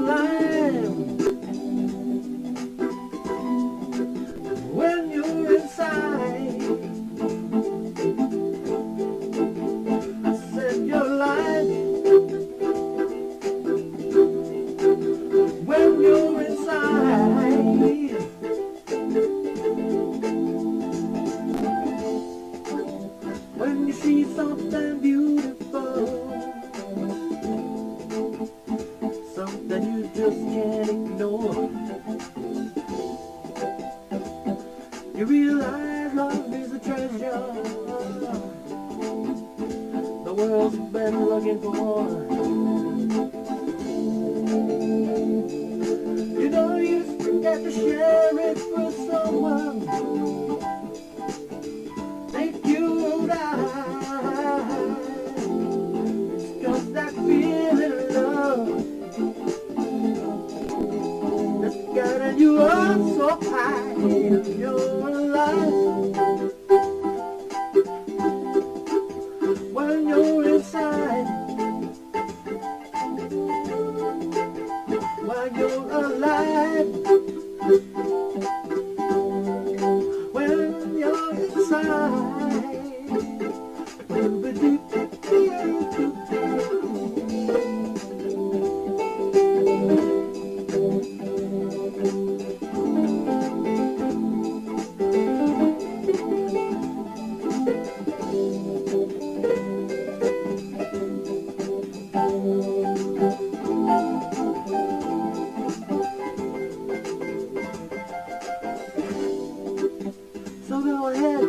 alive when you're inside. I said you're alive when you're inside. When you see something beautiful, something you just can't ignore, you realize love is a treasure the world's been looking for. You know you just got to share it with someone. Think you and I, it's 'cause that feeling of love that's gotten you up so high in your life. When you're inside, while you're alive, when you're inside. So go ahead,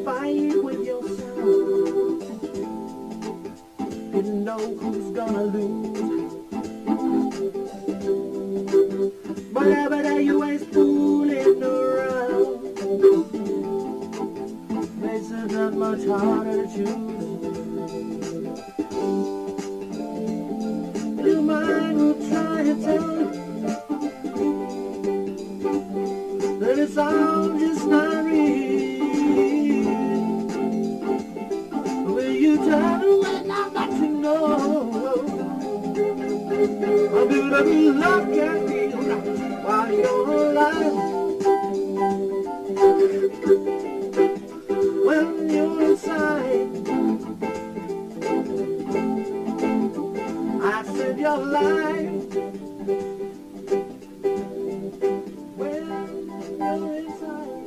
fight with yourself. You know who's gonna lose. But every day you ain't fooling around. Makes it that much harder to choose. Your mind will try to tell you that it's all just not real. When you try to win, I'm not to know. A beautiful love can feel right while you're alive. When you're inside, I said you're alive. When you're inside.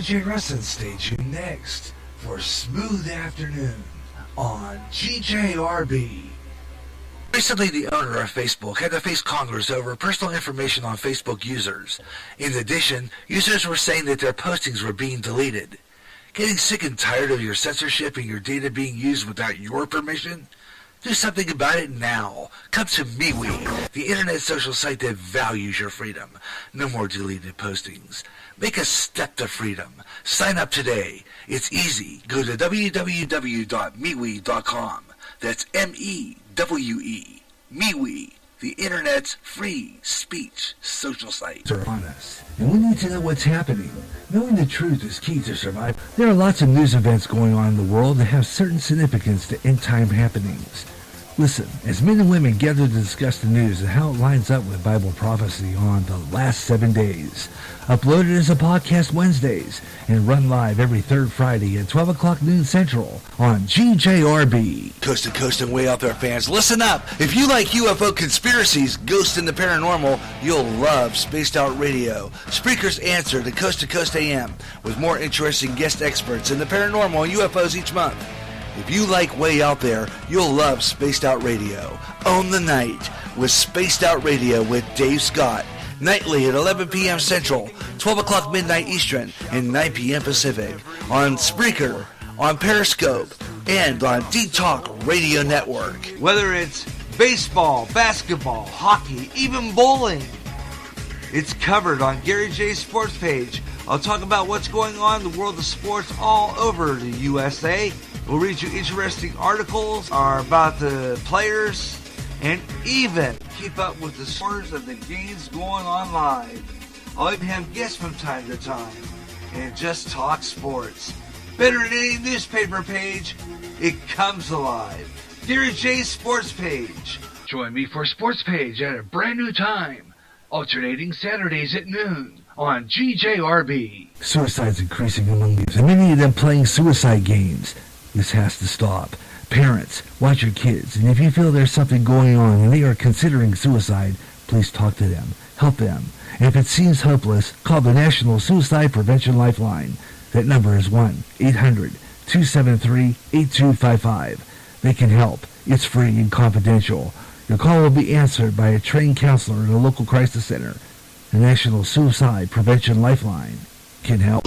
RJ Rustin. Stay tuned next for Smooth Afternoon on GJRB. Recently, the owner of Facebook had to face Congress over personal information on Facebook users. In addition, users were saying that their postings were being deleted. Getting sick and tired of your censorship and your data being used without your permission? Do something about it now. Come to MeWe, the internet social site that values your freedom. No more deleted postings. Make a step to freedom. Sign up today. It's easy. Go to www.mewe.com. That's M-E-W-E. MeWe, the internet's free speech social site. Are on us, and we need to know what's happening. Knowing the truth is key to survive. There are lots of news events going on in the world that have certain significance to end-time happenings. Listen, as men and women gather to discuss the news and how it lines up with Bible prophecy on the last 7 days. Uploaded as a podcast Wednesdays and run live every third Friday at 12 o'clock noon Central on GJRB. Coast to coast and way out there, fans, listen up. If you like UFO conspiracies, ghosts, and the paranormal, you'll love Spaced Out Radio. Spreaker's answer to Coast AM with more interesting guest experts in the paranormal and UFOs each month. If you like Way Out There, you'll love Spaced Out Radio. Own the night with Spaced Out Radio with Dave Scott. Nightly at 11 p.m. Central, 12 o'clock midnight Eastern, and 9 p.m. Pacific. On Spreaker, on Periscope, and on D-Talk Radio Network. Whether it's baseball, basketball, hockey, even bowling, it's covered on Gary J's sports page. I'll talk about what's going on in the world of sports all over the USA. We'll read you interesting articles about the players and even keep up with the scores of the games going on live. I'll even have guests from time to time and just talk sports. Better than any newspaper page, it comes alive. Gary J's Sports Page. Join me for Sports Page at a brand new time, alternating Saturdays at noon on GJRB. Suicide's increasing among youth, and many of them playing suicide games. This has to stop. Parents, watch your kids, and if you feel there's something going on and they are considering suicide, please talk to them, help them. And if it seems hopeless, call the National Suicide Prevention Lifeline. That number is 1-800-273-8255. They can help. It's free and confidential. Your call will be answered by a trained counselor in a local crisis center. The National Suicide Prevention Lifeline can help.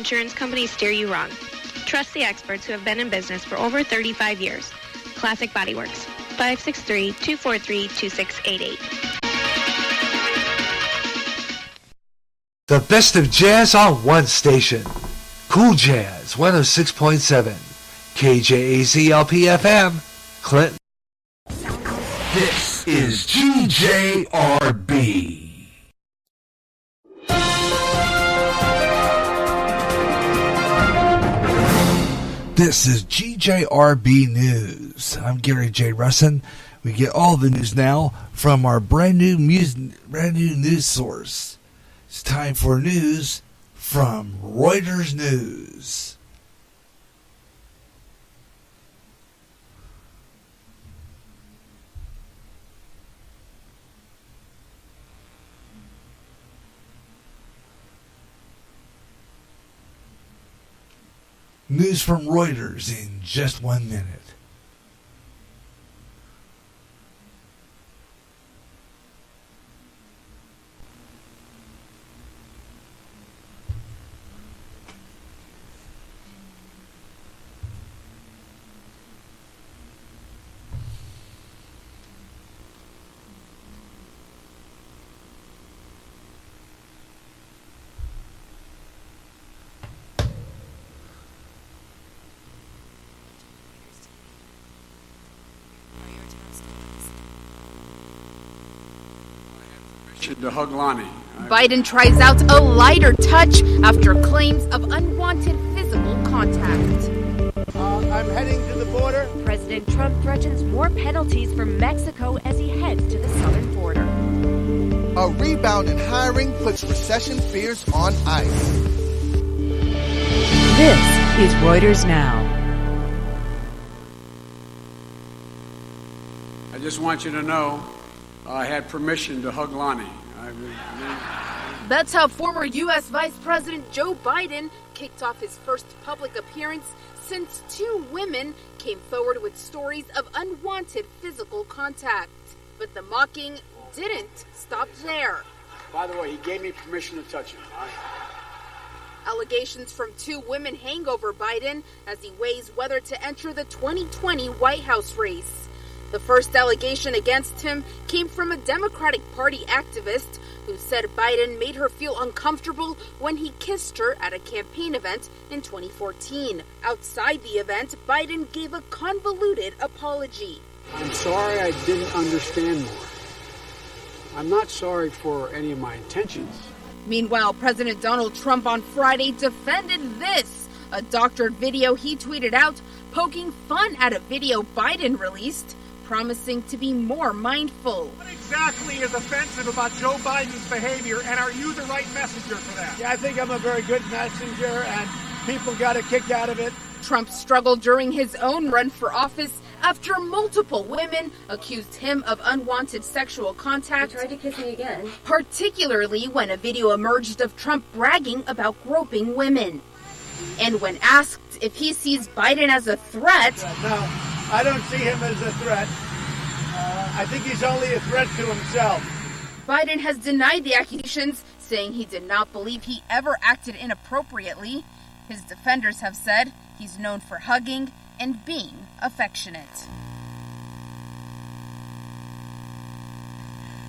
insurance companies steer you wrong. Trust the experts who have been in business for over 35 years. Classic Body Works, 563-243-2688. The best of jazz on one station. Cool Jazz 106.7. KJAZLP-FM, Clinton. This is GJRB. This is GJRB News. I'm Gary J. Russin. We get all the news now from our brand new news source. It's time for news from Reuters News. News from Reuters in just 1 minute. To hug Lonnie. Biden tries out a lighter touch after claims of unwanted physical contact. I'm heading to the border. President Trump threatens more penalties from Mexico as he heads to the southern border. A rebound in hiring puts recession fears on ice. This is Reuters Now. I just want you to know I had permission to hug Lonnie. That's how former U.S. Vice President Joe Biden kicked off his first public appearance since two women came forward with stories of unwanted physical contact. But the mocking didn't stop there. By the way, he gave me permission to touch him. Allegations from two women hang over Biden as he weighs whether to enter the 2020 White House race. The first allegation against him came from a Democratic Party activist who said Biden made her feel uncomfortable when he kissed her at a campaign event in 2014. Outside the event, Biden gave a convoluted apology. I'm sorry I didn't understand more. I'm not sorry for any of my intentions. Meanwhile, President Donald Trump on Friday defended this, a doctored video he tweeted out poking fun at a video Biden released, promising to be more mindful. What exactly is offensive about Joe Biden's behavior, and are you the right messenger for that? Yeah, I think I'm a very good messenger, and people got a kick out of it. Trump struggled during his own run for office after multiple women accused him of unwanted sexual contact. He tried to kiss me again. Particularly when a video emerged of Trump bragging about groping women. And when asked if he sees Biden as a threat... No, I don't see him as a threat. I think he's only a threat to himself. Biden has denied the accusations, saying he did not believe he ever acted inappropriately. His defenders have said he's known for hugging and being affectionate.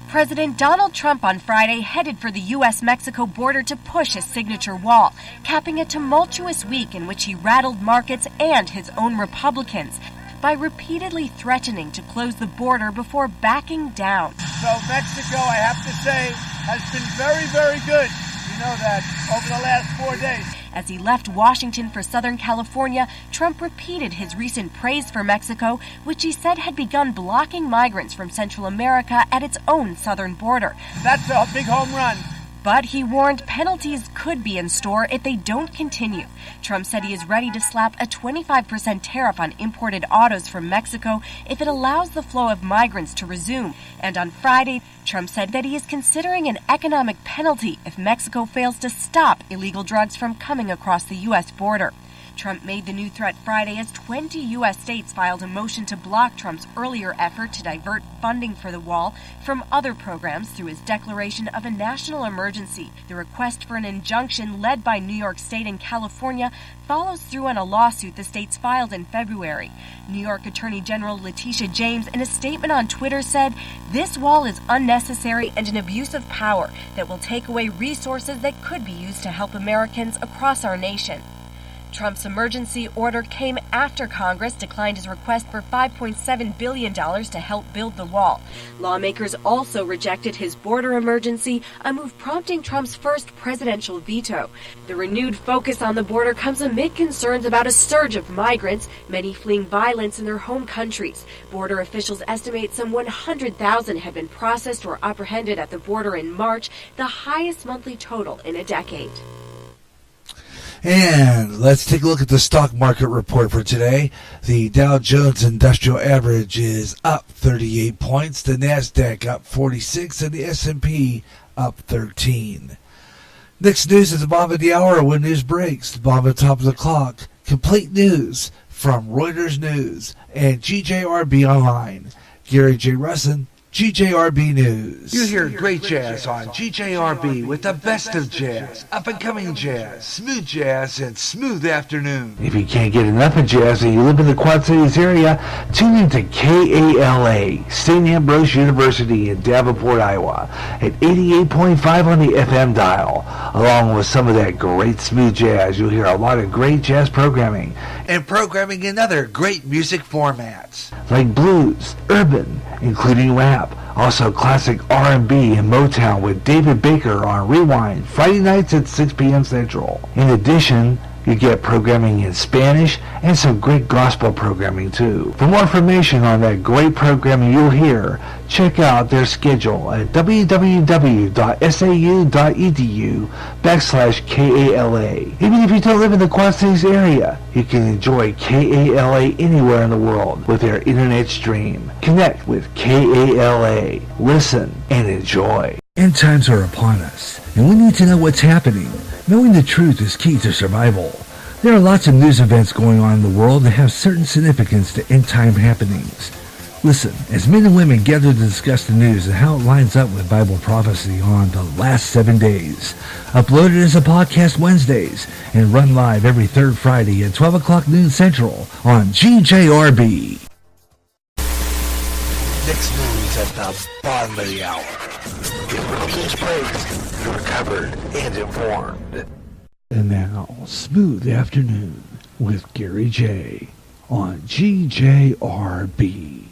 President Donald Trump on Friday headed for the U.S.-Mexico border to push his signature wall, capping a tumultuous week in which he rattled markets and his own Republicans by repeatedly threatening to close the border before backing down. So Mexico, I have to say, has been very, very good. You know that over the last 4 days. As he left Washington for Southern California, Trump repeated his recent praise for Mexico, which he said had begun blocking migrants from Central America at its own southern border. That's a big home run. But he warned penalties could be in store if they don't continue. Trump said he is ready to slap a 25% tariff on imported autos from Mexico if it allows the flow of migrants to resume. And on Friday, Trump said that he is considering an economic penalty if Mexico fails to stop illegal drugs from coming across the U.S. border. Trump made the new threat Friday as 20 U.S. states filed a motion to block Trump's earlier effort to divert funding for the wall from other programs through his declaration of a national emergency. The request for an injunction led by New York State and California follows through on a lawsuit the states filed in February. New York Attorney General Letitia James, in a statement on Twitter, said, "This wall is unnecessary and an abuse of power that will take away resources that could be used to help Americans across our nation." Trump's emergency order came after Congress declined his request for $5.7 billion to help build the wall. Lawmakers also rejected his border emergency, a move prompting Trump's first presidential veto. The renewed focus on the border comes amid concerns about a surge of migrants, many fleeing violence in their home countries. Border officials estimate some 100,000 had been processed or apprehended at the border in March, the highest monthly total in a decade. And let's take a look at the stock market report for today. The Dow Jones Industrial Average is up 38 points. The NASDAQ up 46 and the S&P up 13. Next news is the bottom of the hour when news breaks. The bottom of the top of the clock. Complete news from Reuters News and GJRB Online. Gary J. Russin, GJRB News. You hear great jazz on GJRB with the best of jazz, up-and-coming jazz, smooth jazz, and smooth afternoon. If you can't get enough of jazz and you live in the Quad Cities area, tune in to KALA, St. Ambrose University in Davenport, Iowa, at 88.5 on the FM dial. Along with some of that great smooth jazz, you'll hear a lot of great jazz programming. And programming in other great music formats. Like blues, urban, including rap, Also classic R&B and Motown with David Baker on Rewind, Friday nights at 6 p.m. Central. In addition, you get programming in Spanish and some great gospel programming too. For more information on that great programming you'll hear, check out their schedule at www.sau.edu/KALA. Even if you don't live in the Quad Cities area, you can enjoy KALA anywhere in the world with their internet stream. Connect with KALA. Listen and enjoy. End times are upon us, and we need to know what's happening. Knowing the truth is key to survival. There are lots of news events going on in the world that have certain significance to end-time happenings. Listen, as men and women gather to discuss the news and how it lines up with Bible prophecy on the last 7 days. Uploaded as a podcast Wednesdays and run live every third Friday at 12 o'clock noon Central on GJRB. Next news at the bottom of the hour. Get Rookies praised, you're covered and informed. And now, Smooth Afternoon with Gary J. on GJRB.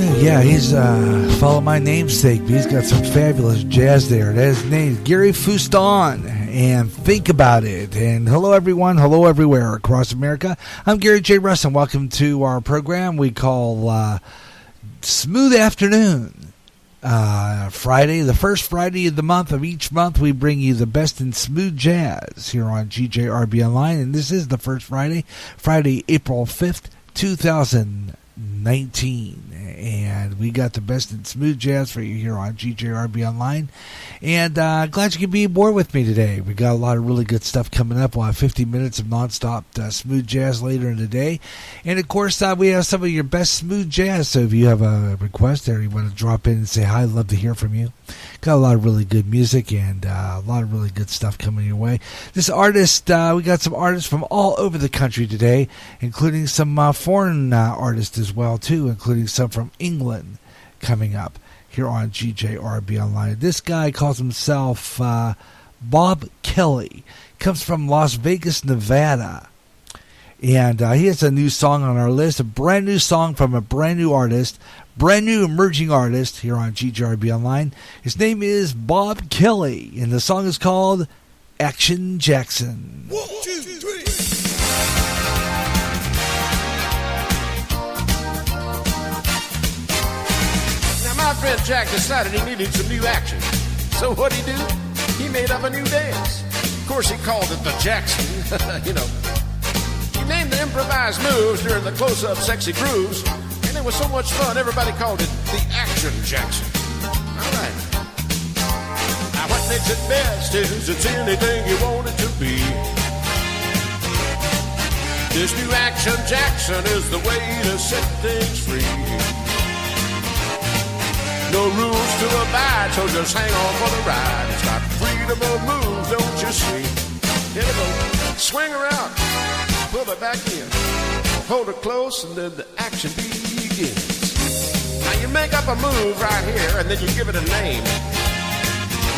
Yeah, he's follow my namesake, but he's got some fabulous jazz there. His name is Gary Fuston, and Think About It. And hello, everyone. Hello, everywhere across America. I'm Gary J. Russ, and welcome to our program we call Smooth Afternoon. Friday, the first Friday of the month of each month, we bring you the best in smooth jazz here on GJRB Online, and this is the first Friday, April 5th, 2019, and we got the best in smooth jazz for you here on GJRB Online, and glad you could be aboard with me today. We got a lot of really good stuff coming up. We'll have 50 minutes of nonstop smooth jazz later in the day, and of course we have some of your best smooth jazz, so if you have a request or you want to drop in and say hi, I'd love to hear from you. Got a lot of really good music and a lot of really good stuff coming your way. This artist, we got some artists from all over the country today, including some foreign artists as well, too, including some from England coming up here on GJRB Online. This guy calls himself Bob Kelly. Comes from Las Vegas, Nevada. And he has a new song on our list, a brand new song from a brand new artist, brand new emerging artist here on GJRB Online. His name is Bob Kelly, and the song is called Action Jackson. 1, 2, 3. Now my friend Jack decided he needed some new action. So what'd he do? He made up a new dance. Of course he called it the Jackson, you know. He named the improvised moves during the close-up sexy grooves, and it was so much fun, everybody called it the Action Jackson. All right. Now what makes it best is it's anything you want it to be. This new Action Jackson is the way to set things free. No rules to abide, so just hang on for the ride. It's got freedom of moves, don't you see? Here we go. Swing around. Pull it back in, hold it close, and then the action begins. Now you make up a move right here, and then you give it a name.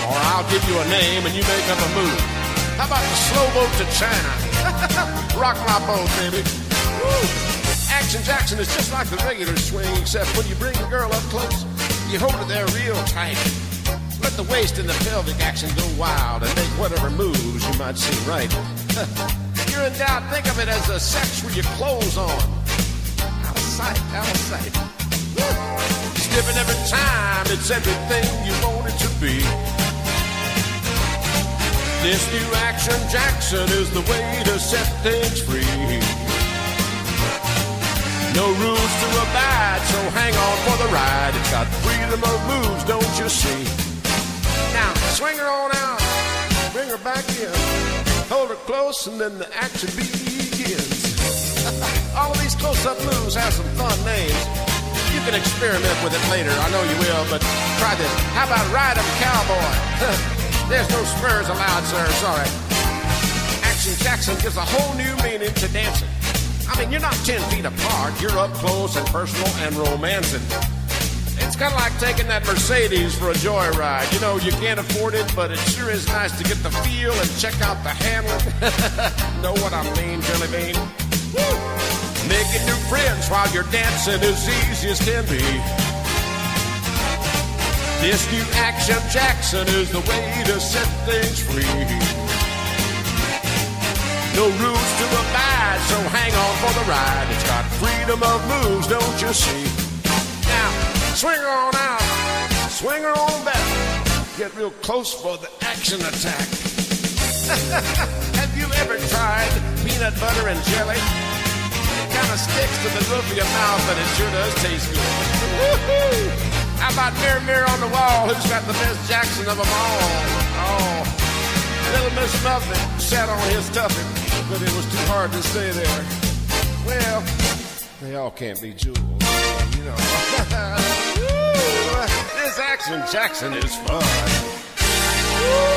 Or I'll give you a name, and you make up a move. How about the slow boat to China? Rock my boat, baby. Woo. Action Jackson is just like the regular swing, except when you bring the girl up close, you hold it there real tight. Let the waist and the pelvic action go wild, and make whatever moves you might see right. If you're in doubt, think of it as a sex with your clothes on. Out of sight, out of sight. Woo. It's different every time, it's everything you want it to be. This new Action Jackson is the way to set things free. No rules to abide, so hang on for the ride. It's got freedom of moves, don't you see? Now, swing her on out, bring her back in. Hold her close and then the action begins. All of these close-up moves have some fun names. You can experiment with it later, I know you will, but try this. How about Ride 'em Cowboy? There's no spurs allowed, sir, sorry. Action Jackson gives a whole new meaning to dancing. I mean, you're not 10 feet apart, you're up close and personal and romancing. It's kind of like taking that Mercedes for a joyride. You know, you can't afford it, but it sure is nice to get the feel and check out the handling. Know what I mean, Jelly Bean? Woo! Making new friends while you're dancing is easy as can be. This new Action Jackson is the way to set things free. No rules to abide, so hang on for the ride. It's got freedom of moves, don't you see? Now, swing her on out, swing her on back. Get real close for the action attack. Have you ever tried peanut butter and jelly? It kind of sticks to the roof of your mouth, but it sure does taste good. Woo-hoo! How about mirror, mirror on the wall? Who's got the best Jackson of them all? Oh, little Miss Muffet sat on his tuffet, but it was too hard to stay there. Well, they all can't be jewels, you know. This Action Jackson is fun. Woo!